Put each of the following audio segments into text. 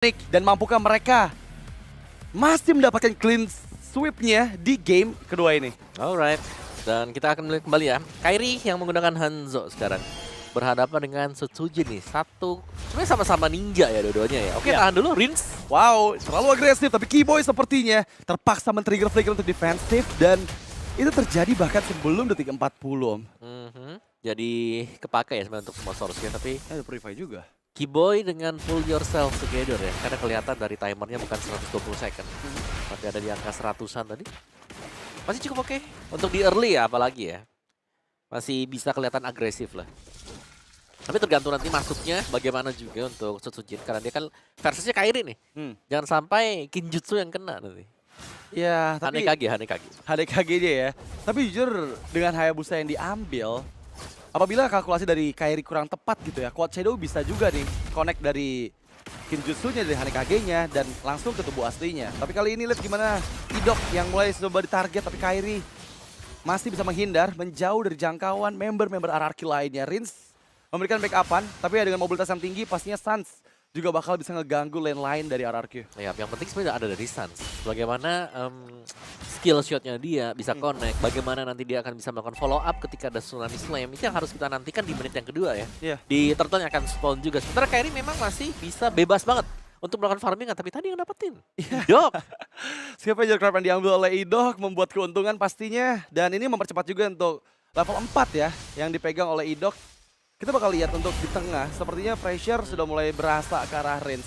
Dan mampukah mereka masih mendapatkan clean sweep-nya di game kedua ini? Alright, dan kita akan melihat kembali ya. Kairi yang menggunakan Hanzo sekarang berhadapan dengan Setsujin nih. Sebenarnya sama-sama ninja ya dua-duanya ya. Oke, tahan dulu, Rins. Wow, terlalu agresif. Tapi Keyboy sepertinya terpaksa men-trigger flicker untuk defensif. Dan itu terjadi bahkan sebelum detik 40. Jadi kepakai ya sebenarnya untuk semua source-nya. Tapi Ada Purify juga. Keyboy dengan pull yourself together ya. Karena kelihatan dari timernya bukan 120 second. Tapi ada di angka 100-an tadi. Masih cukup oke. Untuk di early ya apalagi ya. Masih bisa kelihatan agresif lah. Tapi tergantung nanti masuknya bagaimana juga untuk Setsujin. Karena dia kan versusnya Kairi nih. Jangan sampai Kinjutsu yang kena nanti. Ya, tapi Hanekage. HDKG dia ya. Tapi jujur dengan Hayabusa yang diambil, apabila kalkulasi dari Kairi kurang tepat gitu ya, Quad Shadow bisa juga nih connect dari Kinjutsunya dari Hanekage-nya dan langsung ke tubuh aslinya. Tapi kali ini lihat gimana Idok yang mulai coba ditarget tapi Kairi masih bisa menghindar, menjauh dari jangkauan member-member RRQ lainnya. Rins memberikan backup-an, tapi ya dengan mobilitas yang tinggi pastinya Sans juga bakal bisa ngeganggu lane lain dari RRQ. Ya, yang penting sebenarnya ada dari Sans. Bagaimana skill shotnya dia bisa connect, bagaimana nanti dia akan bisa melakukan follow up ketika ada Tsunami Slam. Itu yang harus kita nantikan di menit yang kedua ya. Di turtle yang akan spawn juga. Sementara Kairi memang masih bisa bebas banget untuk melakukan farming, tapi tadi yang dapetin Idok. Scavenger Crab yang diambil oleh Idok membuat keuntungan pastinya. Dan ini mempercepat juga untuk level 4 ya yang dipegang oleh Idok. Kita bakal lihat untuk di tengah, sepertinya pressure sudah mulai berasa ke arah range.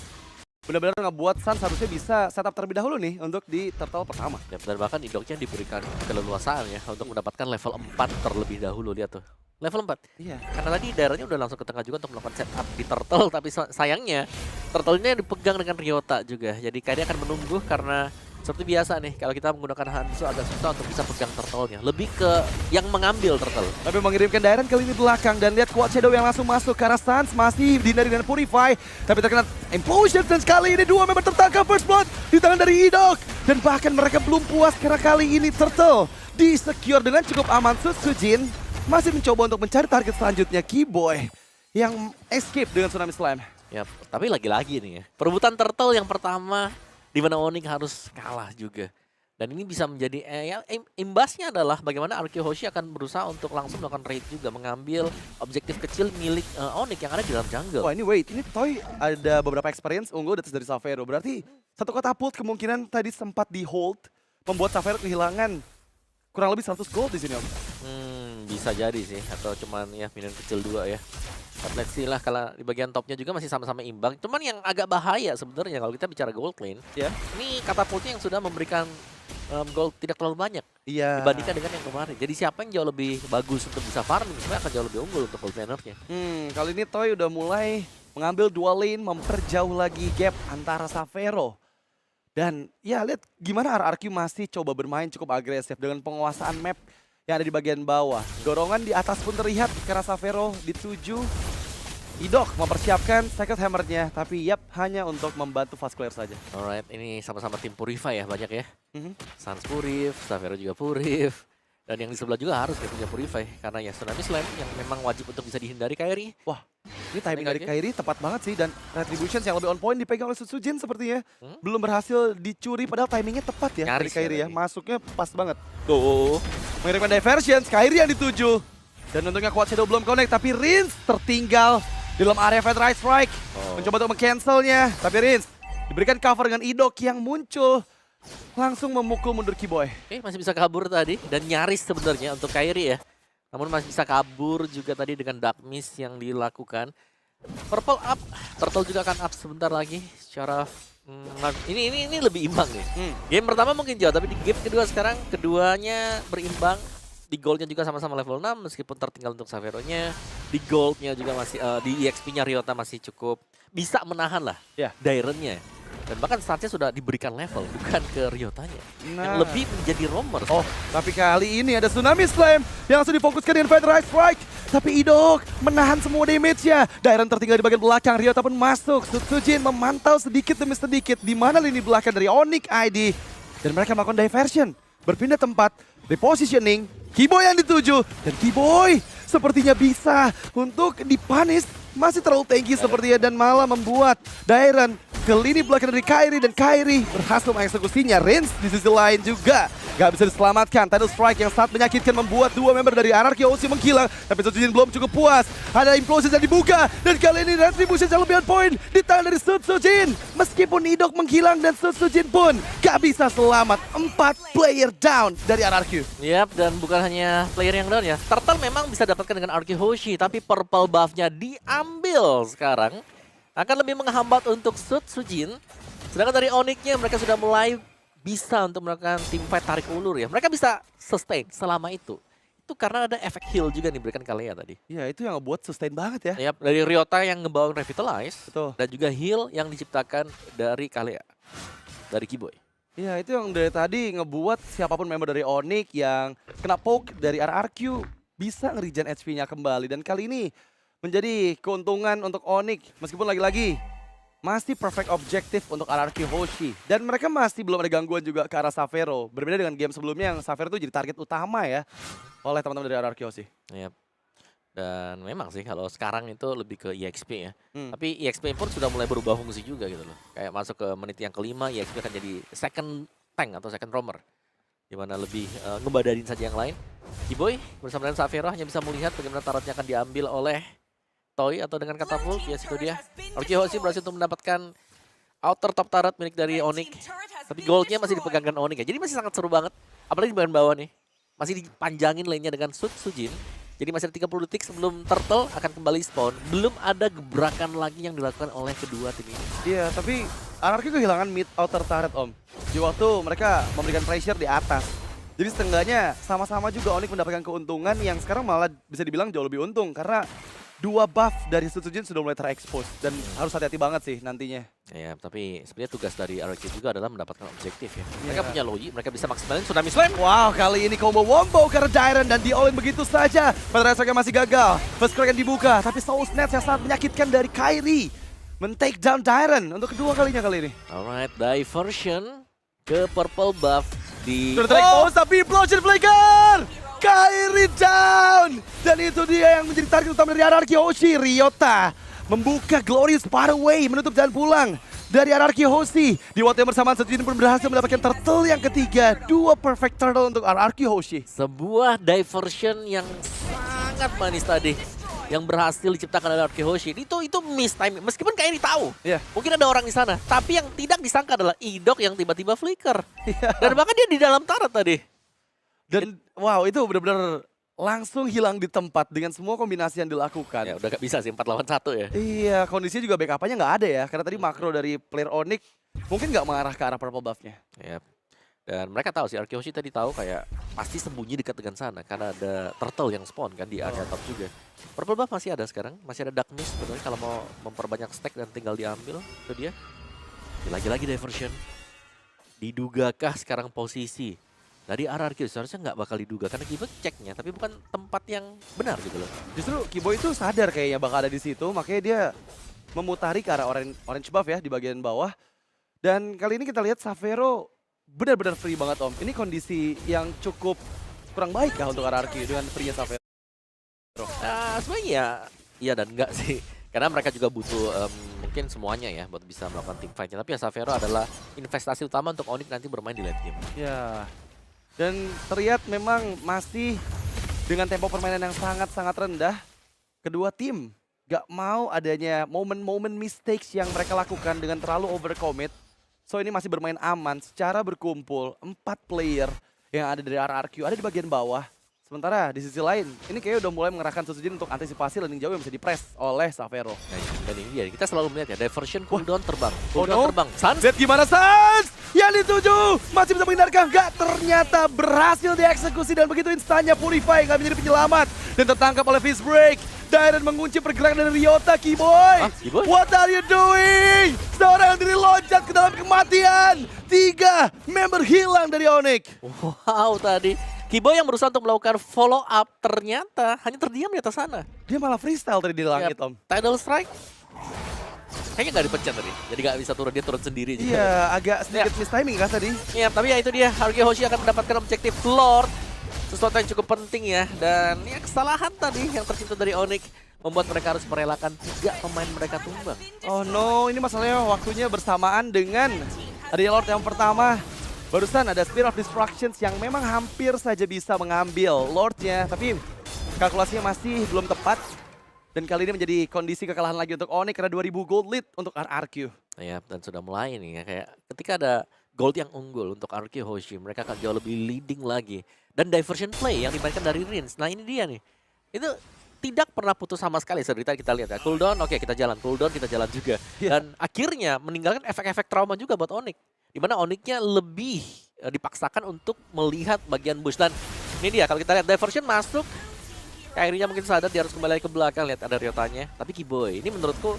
Benar-benar ngebuat Sans harusnya bisa setup terlebih dahulu nih untuk di turtle pertama. Ya, dan bahkan Idoknya diberikan keleluasaan ya untuk mendapatkan level 4 terlebih dahulu. Lihat tuh, level 4. Iya. Karena tadi daerahnya udah langsung ke tengah juga untuk melakukan setup di turtle, tapi sayangnya turtle-nya dipegang dengan Ryota juga. Jadi kayaknya akan menunggu karena seperti biasa nih, kalau kita menggunakan Hanzo agak susah untuk bisa pegang turtle-nya. Lebih ke yang mengambil turtle. Tapi mengirimkan Dairen kali ini belakang dan lihat Quad Shadow yang langsung masuk karena Sans masih dihindari dengan Purify. Tapi terkena Implosion dan sekali ini dua member tertangkap first blood di tangan dari Idok. Dan bahkan mereka belum puas karena kali ini Turtle di-secure dengan cukup aman. Setsujin masih mencoba untuk mencari target selanjutnya, Keyboy yang escape dengan Tsunami Slam. Ya, tapi lagi-lagi nih ya, perebutan turtle yang pertama di mana Onyx harus kalah juga. Dan ini bisa menjadi imbasnya adalah bagaimana RQ Hoshi akan berusaha untuk langsung melakukan raid juga, mengambil objektif kecil milik Onyx yang ada di dalam jungle. Wah, ini wait, ini Toy ada beberapa experience unggul atas dari Savero. Berarti satu katapult kemungkinan tadi sempat di hold, membuat Savero kehilangan kurang lebih 100 gold di sini, Om. Bisa jadi sih, atau cuman ya minion kecil 2 ya. Let's see lah, kalau di bagian topnya juga masih sama-sama imbang. Cuman yang agak bahaya sebenarnya kalau kita bicara gold lane, ini katapultnya yang sudah memberikan gold tidak terlalu banyak dibandingkan dengan yang kemarin. Jadi siapa yang jauh lebih bagus untuk bisa farming, sebenarnya akan jauh lebih unggul untuk gold lanernya. Kali ini Toy udah mulai mengambil dua lane, memperjauh lagi gap antara Savero. Dan ya lihat gimana RRQ masih coba bermain cukup agresif dengan penguasaan map yang ada di bagian bawah. Dorongan di atas pun terlihat karena Savero dituju. Idok mempersiapkan second hammernya, tapi hanya untuk membantu fast clear saja. Alright, ini sama-sama tim Purify ya banyak ya. Sans Purif, Savero juga Purif. Dan yang di sebelah juga harus punya Purify. Karena ya Tsunami Slam yang memang wajib untuk bisa dihindari Kairi. Wah, ini timing dari Kairi tepat banget sih. Dan Retributions yang lebih on point dipegang oleh Setsujin sepertinya. Belum berhasil dicuri, padahal timingnya tepat ya dari Kairi ya. Masuknya pas banget. Tuh, mengirimkan diversions, Kairi yang dituju. Dan untungnya Quad Shadow belum connect, tapi Rins tertinggal di dalam area Fat Strike. Mencoba untuk meng-cancelnya, tapi Rins diberikan cover dengan Idok yang muncul. Langsung memukul mundur Keyboy. Masih bisa kabur tadi dan nyaris sebenarnya untuk Kairi ya. Namun masih bisa kabur juga tadi dengan Dark Mist yang dilakukan. Purple up, Turtle juga akan up sebentar lagi. Secara ini lebih imbang nih. Game pertama mungkin jauh, tapi di game kedua sekarang keduanya berimbang. Di goldnya juga sama-sama level 6 meskipun tertinggal untuk Saveronya. Di goldnya juga masih di EXP-nya Ryota masih cukup bisa menahan lah Dairennya. Dan bahkan startnya sudah diberikan level, bukan ke Ryotanya. Yang lebih menjadi roamer. Tapi kali ini ada Tsunami Slam yang langsung difokuskan dengan Fat Strike. Tapi Idok menahan semua damage-nya. Dairen tertinggal di bagian belakang, Ryota pun masuk. Setsujin memantau sedikit demi sedikit di mana lini belakang dari Onyx ID. Dan mereka melakukan diversion, berpindah tempat, repositioning. Keyboy yang dituju, dan Keyboy sepertinya bisa untuk dipunish. Masih terlalu tanky sepertinya dan malah membuat Dairen ke lini belakang dari Kairi, dan Kairi berhasil mengeksekusinya. Rins di sisi lain juga gak bisa diselamatkan. Tidal Strike yang sangat menyakitkan membuat dua member dari Anarchy OC menghilang, tapi Sutsujin belum cukup puas. Ada implosion yang dibuka, dan kali ini Retribution yang lebih on point di tangan dari Sutsujin. Meskipun Idok menghilang dan Sutsujin pun gak bisa selamat. 4 player down dari Anarchy. Yap, dan bukan hanya player yang down ya. Turtle memang bisa dapatkan dengan Arky Hoshi, tapi purple buff-nya diambil sekarang. Akan lebih menghambat untuk Sutsujin. Sedangkan dari Onyx-nya mereka sudah mulai bisa untuk melakukan teamfight tarik ulur ya. Mereka bisa sustain selama itu. Itu karena ada efek heal juga diberikan Kalea tadi. Ya, itu yang ngebuat sustain banget ya. Yap, dari Ryota yang ngebawa Revitalize. Betul. Dan juga heal yang diciptakan dari Kalea. Dari Kiboy. Ya, itu yang dari tadi ngebuat siapapun member dari Onyx yang kena poke dari RRQ bisa nge-regen HP-nya kembali. Dan kali ini menjadi keuntungan untuk Onyx, meskipun lagi-lagi masih perfect objektif untuk Anarchy Hoshi. Dan mereka masih belum ada gangguan juga ke arah Xavero. Berbeda dengan game sebelumnya yang Xavero itu jadi target utama ya oleh teman-teman dari Anarchy Hoshi. Yap. Dan memang sih kalau sekarang itu lebih ke EXP ya. Tapi EXP pun sudah mulai berubah fungsi juga gitu loh. Kayak masuk ke menit yang kelima, EXP akan jadi second tank atau second roamer. Dimana lebih ngebadarin saja yang lain. Kiboy bersama dengan Xavero hanya bisa melihat bagaimana tarotnya akan diambil oleh Toy atau dengan katapult. Ya, situ dia. Arky Hoshi berhasil untuk mendapatkan outer top turret milik dari Onyx. Tapi goldnya masih dipegangkan Onyx ya. Jadi masih sangat seru banget. Apalagi di bagian bawah nih. Masih dipanjangin lainnya dengan Sutsujin. Jadi masih ada 30 detik sebelum Turtle akan kembali spawn. Belum ada gebrakan lagi yang dilakukan oleh kedua tim ini. Iya, tapi Anarchy kehilangan mid outer turret Om. Di waktu mereka memberikan pressure di atas. Jadi setengahnya sama-sama juga Onyx mendapatkan keuntungan yang sekarang malah bisa dibilang jauh lebih untung. Karena dua buff dari Sutsujin sudah mulai terekspos dan harus hati-hati banget sih nantinya. Ya, tapi sebenarnya tugas dari Anarchy juga adalah mendapatkan objektif ya. Mereka punya Logi, mereka bisa maksimalin Tsunami Slam. Wow, kali ini combo wombo karena Dairon dan di-all-in begitu saja. Pada resoknya masih gagal. First crack yang dibuka, tapi Soul Snatch yang sangat menyakitkan dari Kairi. Men-take down Dairon untuk kedua kalinya kali ini. Alright, diversion ke purple buff di... Sudah terekspos, tapi implosion flicker! Kairi down! Dan itu dia yang menjadi target utama dari Anarchy Hoshi. Ryota membuka Glorious Pathway, menutup jalan pulang dari Anarchy Hoshi. Di waktu yang bersamaan, Sutsujin pun berhasil mendapatkan turtle yang ketiga. Dua perfect turtle untuk Anarchy Hoshi. Sebuah diversion yang sangat manis tadi. Yang berhasil diciptakan oleh Anarchy Hoshi. Itu miss timing. Meskipun Kairi tahu. Iya. Mungkin ada orang di sana. Tapi yang tidak disangka adalah Idok yang tiba-tiba flicker. Dan bahkan dia di dalam turret tadi. Dan wow, itu benar-benar langsung hilang di tempat dengan semua kombinasi yang dilakukan. Ya udah gak bisa sih 4 lawan 1 ya. Iya, kondisinya juga backup-nya nggak ada ya. Karena tadi makro dari player Onyx mungkin nggak mengarah ke arah purple buff-nya. Yap. Dan mereka tahu sih, Arky Hoshi tadi tahu kayak pasti sembunyi dekat dengan sana. Karena ada turtle yang spawn kan di area top juga. Purple buff masih ada sekarang, masih ada Dark Mist sebenarnya kalau mau memperbanyak stack dan tinggal diambil. Itu dia. Lagi-lagi diversion. Didugakah sekarang posisi dari RRQ? Seharusnya nggak bakal diduga karena Kiboy ceknya, tapi bukan tempat yang benar gitu loh. Justru Kiboy itu sadar kayaknya bakal ada di situ, makanya dia memutari ke arah orange buff ya di bagian bawah. Dan kali ini kita lihat Xavero benar-benar free banget Om. Ini kondisi yang cukup kurang baik kah untuk RRQ dengan free-nya Xavero? Nah, sebenarnya iya dan enggak sih. Karena mereka juga butuh mungkin semuanya ya buat bisa melakukan team fight-nya. Tapi ya Xavero adalah investasi utama untuk Onyx nanti bermain di late game. Ya. Dan terlihat memang masih dengan tempo permainan yang sangat-sangat rendah. Kedua tim gak mau adanya momen-momen mistakes yang mereka lakukan dengan terlalu overcommit. So ini masih bermain aman secara berkumpul. 4 player yang ada dari RRQ ada di bagian bawah. Sementara di sisi lain, ini kayaknya udah mulai mengerahkan Sutsujin untuk antisipasi landing jauh yang bisa dipress oleh Xavero. Nah, dan ini dia, kita selalu melihat ya, diversion cooldown terbang. Oh Cooldown no. terbang. Sans, Lihat gimana Sans? Yang dituju masih bisa menghindarkan, nggak, ternyata berhasil dieksekusi dan begitu instannya Purify nggak menjadi penyelamat dan tertangkap oleh Fist Break. Dairon mengunci pergerakan dari Ryota. Kiboy, Kiboy? what are you doing? Seorang diri loncat ke dalam kematian. 3 member hilang dari Onyx. wow tadi. Kiboy yang berusaha untuk melakukan follow up ternyata hanya terdiam di atas sana. Dia malah freestyle tadi di langit Om. Tidal Strike. Kayaknya nggak dipencet tadi, jadi nggak bisa turun, dia turun sendiri. Iya, agak sedikit mistiming kah tadi? Iya, tapi ya itu dia, Arky Hoshi akan mendapatkan objektif Lord. Sesuatu yang cukup penting ya, dan ya kesalahan tadi yang tercipta dari Onyx. membuat mereka harus merelakan 3 pemain mereka tumbang. Oh no, ini masalahnya waktunya bersamaan dengan adanya Lord yang pertama. Barusan ada Spear of Destructions yang memang hampir saja bisa mengambil Lordnya, tapi kalkulasinya masih belum tepat. Dan kali ini menjadi kondisi kekalahan lagi untuk Onyx karena 2000 gold lead untuk RRQ. Ya, dan sudah mulai nih ya, kayak ketika ada gold yang unggul untuk RRQ Hoshi, mereka akan jauh lebih leading lagi. Dan diversion play yang dimainkan dari Rins, nah ini dia nih. Itu tidak pernah putus sama sekali, seperti tadi kita lihat ya. Cooldown, oke kita jalan, cooldown kita jalan juga. Dan akhirnya meninggalkan efek-efek trauma juga buat Onyx. Dimana Onyx-nya lebih dipaksakan untuk melihat bagian bush. Dan ini dia, kalau kita lihat diversion masuk, Kairi-nya mungkin sadar dia harus kembali ke belakang. Lihat ada Ryotanya. Tapi Kiboy, ini menurutku,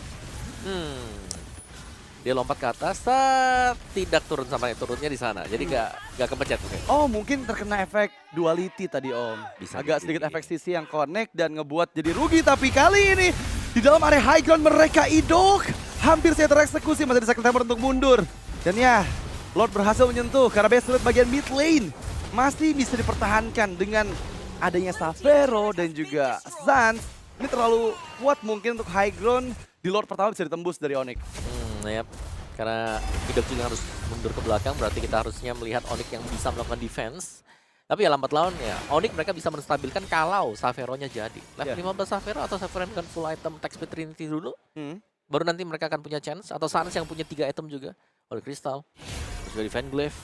dia lompat ke atas, tidak turun sama turunnya di sana. Jadi gak kepencet mungkin. Oh mungkin terkena efek duality tadi Om. Bisa Agak jadi. sedikit efek sisi yang connect dan ngebuat jadi rugi. Tapi kali ini di dalam area high ground mereka Idok hampir saya tereksekusi, masih ada Sacred Hammer untuk mundur. Dan ya, Lord berhasil menyentuh karena base rate bagian mid lane masih bisa dipertahankan dengan adanya Savero dan juga Sans. Ini terlalu kuat mungkin untuk high ground. Di Lord pertama bisa ditembus dari Onyx. Yep. Karena Idok juga harus mundur ke belakang, berarti kita harusnya melihat Onyx yang bisa melakukan defense. Tapi ya lambat laun ya, Onyx mereka bisa menstabilkan kalau Savero-nya jadi. Level 15 Savero atau Savero dengan full item Tech Speed Trinity dulu. Baru nanti mereka akan punya chance. Atau Sans yang punya 3 item juga. Holy Crystal. Terus juga Defend Glaive.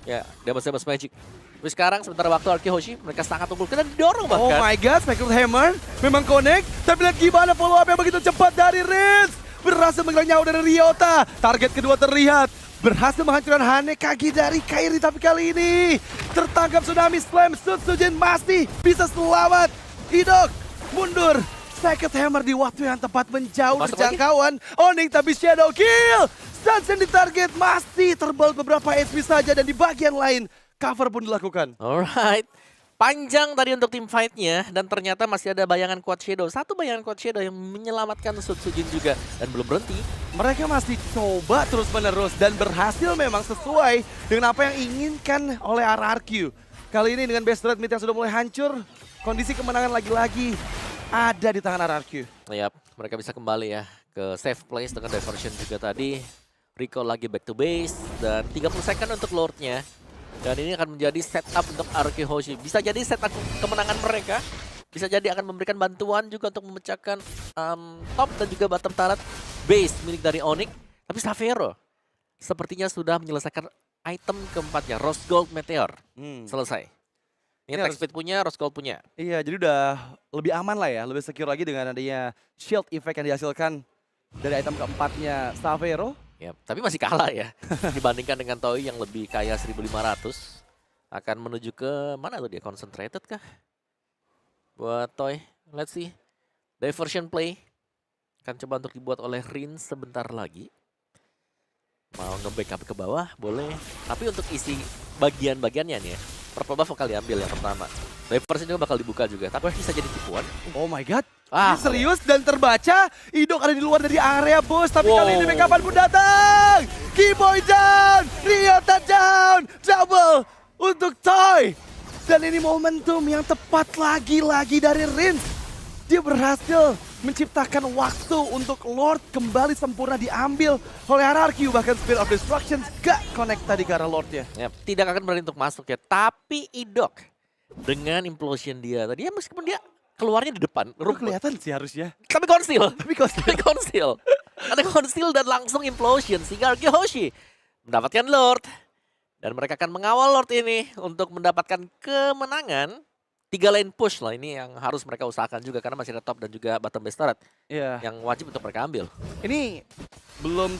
Ya, Damage Magic. Tapi sekarang sementara waktu RRQ Hoshi, mereka sangat unggul. Kena didorong Oh bahkan. my god, Sacred Hammer memang connect. Tapi lihat gimana follow up yang begitu cepat dari Riz. Berhasil menghilang nyawa dari Ryota. Target kedua terlihat. Berhasil menghancurkan Hane kaki dari Kairi. Tapi kali ini tertangkap Tsunami Slam. Sutsujin masih bisa selamat. Idok mundur. Sacred Hammer di waktu yang tepat menjauh dari Masuk lagi. jangkauan. Onyx tapi Shadow Kill. Sunset di target masih terbalut beberapa HP saja. Dan di bagian lain cover pun dilakukan. Alright. Panjang tadi untuk tim fight-nya dan ternyata masih ada bayangan Quad Shadow. Satu bayangan Quad Shadow yang menyelamatkan Sutsujin juga dan belum berhenti. Mereka masih coba terus-menerus dan berhasil memang sesuai dengan apa yang inginkan oleh RRQ. Kali ini dengan base rate mid yang sudah mulai hancur, kondisi kemenangan lagi-lagi ada di tangan RRQ. Yap, mereka bisa kembali ya ke safe place dengan diversion juga tadi. Recall lagi back to base dan 30 second untuk Lord-nya. Dan ini akan menjadi setup untuk RRQ Hoshi. Bisa jadi setup kemenangan mereka. Bisa jadi akan memberikan bantuan juga untuk memecahkan top dan juga bottom turret base milik dari Onyx. Tapi Savero sepertinya sudah menyelesaikan item keempatnya, Rose Gold Meteor. Selesai. Ini Ini Tech Speed punya, Rose Gold punya. Iya, jadi udah lebih aman lah ya, lebih secure lagi dengan adanya shield effect yang dihasilkan dari item keempatnya Savero. Ya, tapi masih kalah ya dibandingkan dengan Toy yang lebih kaya 1.500. Akan menuju ke mana tuh dia, concentrated kah? Buat Toy, let's see. Diversion play akan coba untuk dibuat oleh Rin sebentar lagi. Mau nge-backup ke bawah boleh, tapi untuk isi bagian-bagiannya nih ya, purple buff bakal diambil yang pertama. Diversion juga bakal dibuka juga, tapi bisa jadi tipuan. Oh my god, Ah, ini serius dan terbaca. Idok ada di luar dari area bos, tapi Wow. kali ini backupan pun datang. Kiboy down, Ryota down, double untuk Toy. Dan ini momentum yang tepat lagi-lagi dari Rins. Dia berhasil menciptakan waktu untuk Lord kembali sempurna diambil oleh RRQ. Bahkan Spear of Destruction gak connect tadi ke arah Lordnya. ya, tidak akan berani untuk masuk ya, tapi Idok dengan implosion dia tadi ya, meskipun dia keluarnya di depan, Ruh kelihatan sih harusnya. tapi konsil. Tapi kok Ada konsil. Ada konsil dan langsung implosion sehingga RRQ Hoshi mendapatkan Lord. Dan mereka akan mengawal Lord ini untuk mendapatkan kemenangan. 3 lane push lah ini yang harus mereka usahakan juga karena masih ada top dan juga bottom base turret Iya. yang wajib untuk mereka ambil. Ini belum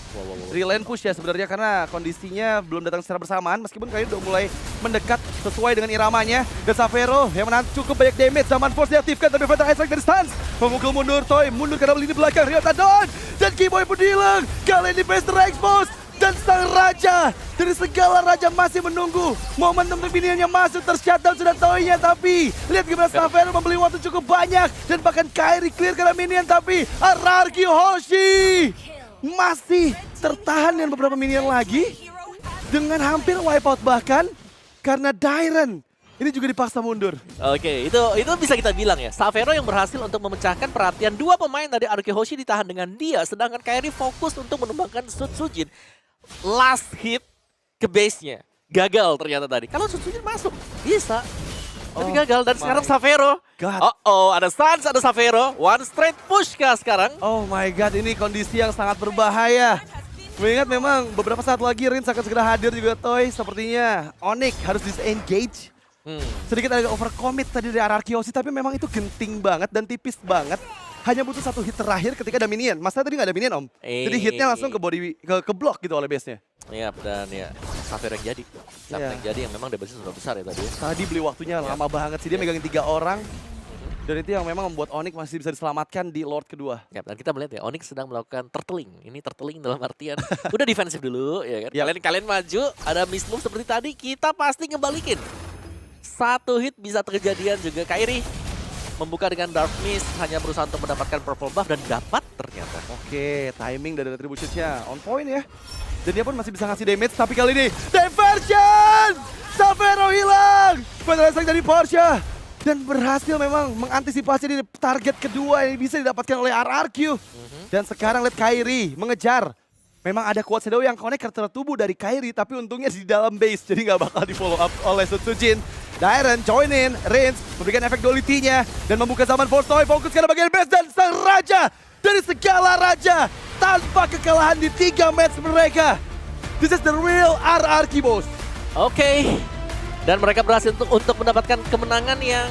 real lane push ya sebenarnya karena kondisinya belum datang secara bersamaan meskipun kalian udah mulai mendekat sesuai dengan iramanya. Dan Savero yang menahan cukup banyak damage. Zaman force diaktifkan tapi Fatal Strike dari Stans. Memukul mundur Toy, mundur karena lini belakang. Ryota down dan Kiboy pun hilang. Kali ini base expose. Dan sang raja dari segala raja masih menunggu momentum miniannya masuk, tershutdown sudah Toy-nya. Tapi lihat gimana Savero membeli waktu cukup banyak dan bahkan Kairi clear karena minion. Tapi RRQ Hoshi masih tertahan dengan beberapa minion lagi dengan hampir wipeout bahkan karena Dairen Ini juga dipaksa mundur. Oke, itu bisa kita bilang ya. Savero yang berhasil untuk memecahkan perhatian dua pemain dari Aruki Hoshi ditahan dengan dia, sedangkan Kairi fokus untuk menumbangkan Sutsujin. Last hit ke base-nya. Gagal ternyata tadi. Kalau Sutsujin masuk, bisa. Tapi gagal dan sekarang Savero. God. Ada Sans, ada Savero. One straight push kah sekarang? Oh my god, ini kondisi yang sangat berbahaya. Mengingat memang beberapa saat lagi Rins akan segera hadir juga Toy. Sepertinya Onyx harus disengage. Sedikit agak overcommit tadi dari RRQ Hoshi, tapi memang itu genting banget dan tipis banget. Hanya butuh satu hit terakhir ketika ada minion. Masalah tadi nggak ada minion, Om. Jadi hitnya langsung ke body ke block gitu oleh base-nya. Iya, dan ya Savero yang jadi. Savero yang jadi yang memang damage-nya sudah besar ya tadi. Tadi beli waktunya lama banget sih, dia megangin 3 orang. Dan itu yang memang membuat Onyx masih bisa diselamatkan di Lord kedua. Ya, dan kita melihat ya Onyx sedang melakukan turtling. Ini turtling dalam artian udah defensif dulu ya kan. Yap. Kalian maju, ada miss move seperti tadi, kita pasti ngebalikin. Satu hit bisa terjadian juga. Kairi membuka dengan Dark Mist, hanya berusaha untuk mendapatkan purple buff dan dapat ternyata. Oke, timing dari retribution-nya on point ya. Dan dia pun masih bisa ngasih damage, tapi kali ini diversion! Savero hilang! Penerasan dari Porsche. Dan berhasil memang mengantisipasi di target kedua yang bisa didapatkan oleh RRQ. Dan sekarang lihat Kairi mengejar. Memang ada Quad Shadow yang connect ke tertubuh dari Kairi, tapi untungnya di dalam base, jadi nggak bakal di follow up oleh Sutsujin. Dairen join in, Rins memberikan efek duality-nya dan membuka zaman Force Toy, fokus ke bagian base dan sang raja dari segala raja tanpa kekalahan di 3 match mereka. This is the real RRQ boss. Oke. Dan mereka berhasil untuk mendapatkan kemenangan yang